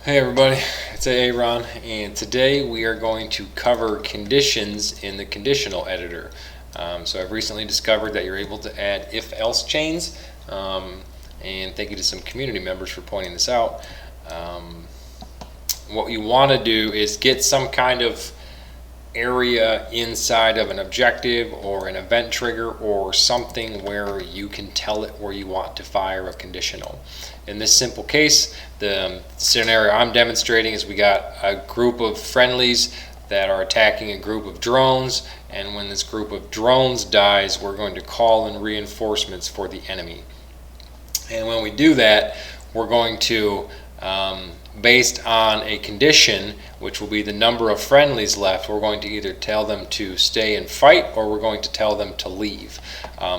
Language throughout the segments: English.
Hey everybody, it's Aaron, and today we are going to cover conditions in the conditional editor. So I've recently discovered that you're able to add if-else chains, and thank you to some community members for pointing this out. What you want to do is get some kind of area inside of an objective or an event trigger or something where you can tell it where you want to fire a conditional. In this simple case, the scenario I'm demonstrating is we got a group of friendlies that are attacking a group of drones, and when this group of drones dies, we're going to call in reinforcements for the enemy. And when we do that, we're going to based on a condition, which will be the number of friendlies left, we're going to either tell them to stay and fight or we're going to tell them to leave.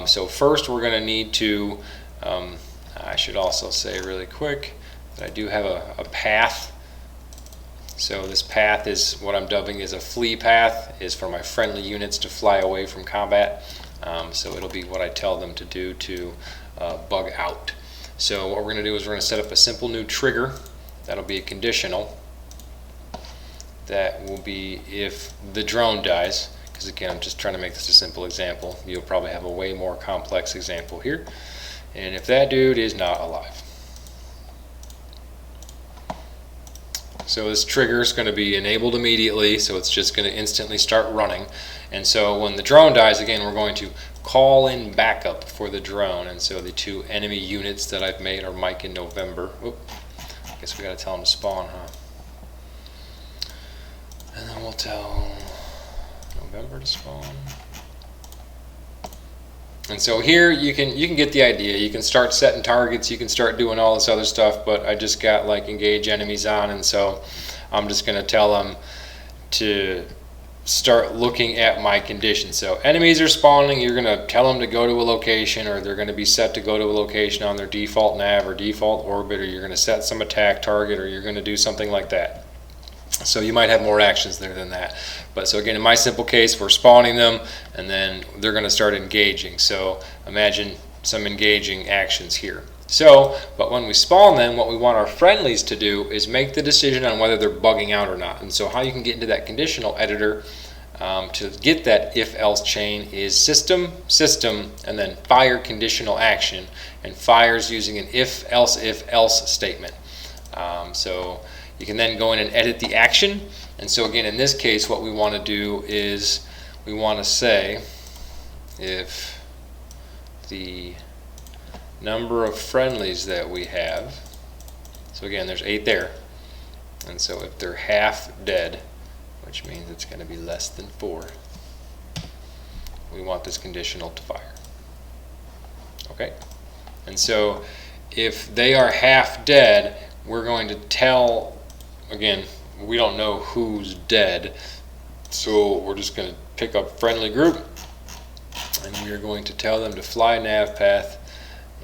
So first we're going to need to, I should also say really quick that I do have a path. So this path is what I'm dubbing as a flee path, is for my friendly units to fly away from combat. So it'll be what I tell them to do to bug out. So what we're going to do is we're going to set up a simple new trigger. That'll be a conditional. That will be if the drone dies, because again I'm just trying to make this a simple example. You'll probably have a way more complex example here. And if that dude is not alive. So this trigger is going to be enabled immediately, so it's just going to instantly start running. And so when the drone dies, again, we're going to call in backup for the drone. And so the two enemy units that I've made are Mike and November. Oop. I guess we got to tell them to spawn, huh? And then we'll tell November to spawn. And so here you can get the idea. You can start setting targets, you can start doing all this other stuff, but I just got like engage enemies on, and so I'm just going to tell them to start looking at my conditions. So enemies are spawning, you're going to tell them to go to a location, or they're going to be set to go to a location on their default nav or default orbit, or you're going to set some attack target, or you're going to do something like that. So you might have more actions there than that. But so again, in my simple case, we're spawning them and then they're going to start engaging. So imagine some engaging actions here. So, but when we spawn them, what we want our friendlies to do is make the decision on whether they're bugging out or not. And so how you can get into that conditional editor to get that if-else chain is system, and then fire conditional action, and fires using an if-else statement. So you can then go in and edit the action. And so again, in this case, what we want to do is we want to say if the number of friendlies that we have, so again there's 8 there, and so if they're half dead, which means it's going to be less than 4, we want this conditional to fire. Okay, and so if they are half dead, we're going to tell, again, we don't know who's dead, so we're just going to pick up friendly group, and we're going to tell them to fly nav path,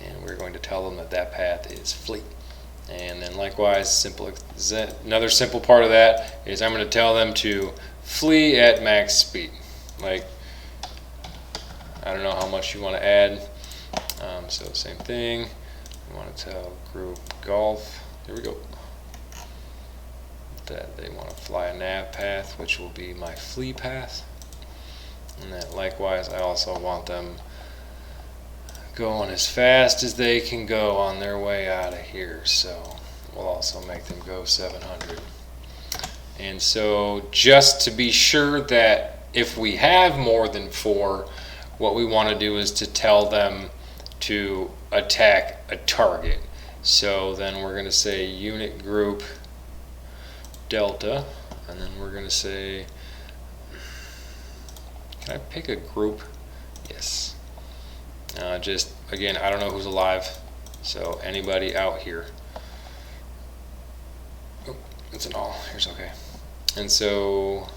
and we're going to tell them that that path is flee. And then likewise, another simple part of that is I'm going to tell them to flee at max speed. Like, I don't know how much you want to add, so same thing. We want to tell group golf, here we go, that they want to fly a nav path, which will be my flee path. And that likewise, I also want them going as fast as they can go on their way out of here. So we'll also make them go 700. And so just to be sure that if we have more than 4, what we want to do is to tell them to attack a target. So then we're going to say unit group delta, and then we're going to say, can I pick a group? Yes. Just again, I don't know who's alive, so anybody out here. Oh, it's an all. Here's okay. And so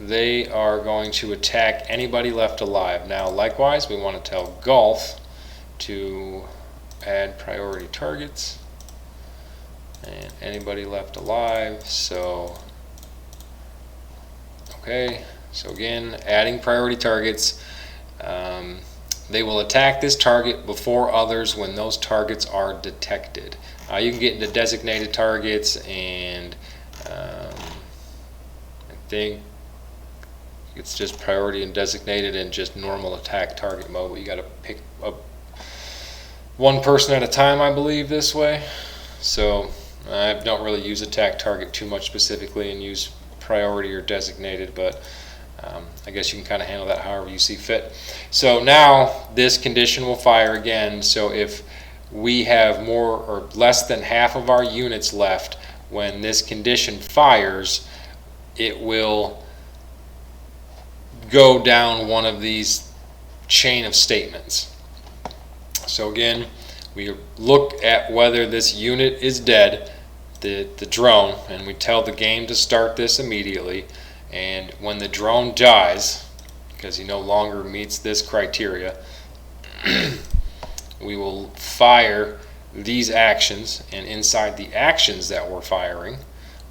they are going to attack anybody left alive. Now likewise, we want to tell golf to add priority targets and anybody left alive. So okay, so again, adding priority targets, They will attack this target before others when those targets are detected. You can get into designated targets, and I think it's just priority and designated and just normal attack target mode. You got to pick up one person at a time, I believe, this way. So I don't really use attack target too much specifically and use priority or designated, but I guess you can kind of handle that however you see fit. So now this condition will fire again. So if we have more or less than half of our units left when this condition fires, it will go down one of these chain of statements. So again, we look at whether this unit is dead, the drone, and we tell the game to start this immediately. And when the drone dies, because he no longer meets this criteria, we will fire these actions, and inside the actions that we're firing,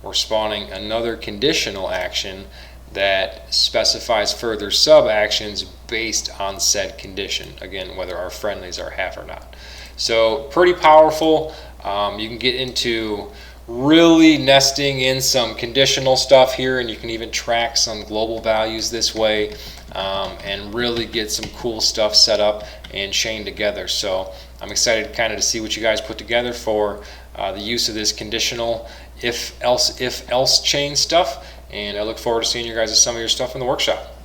we're spawning another conditional action that specifies further sub-actions based on said condition. Again, whether our friendlies are half or not. So pretty powerful. You can get into really nesting in some conditional stuff here, and you can even track some global values this way, and really get some cool stuff set up and chained together. So I'm excited kind of to see what you guys put together for the use of this conditional if else chain stuff, and I look forward to seeing you guys some of your stuff in the workshop.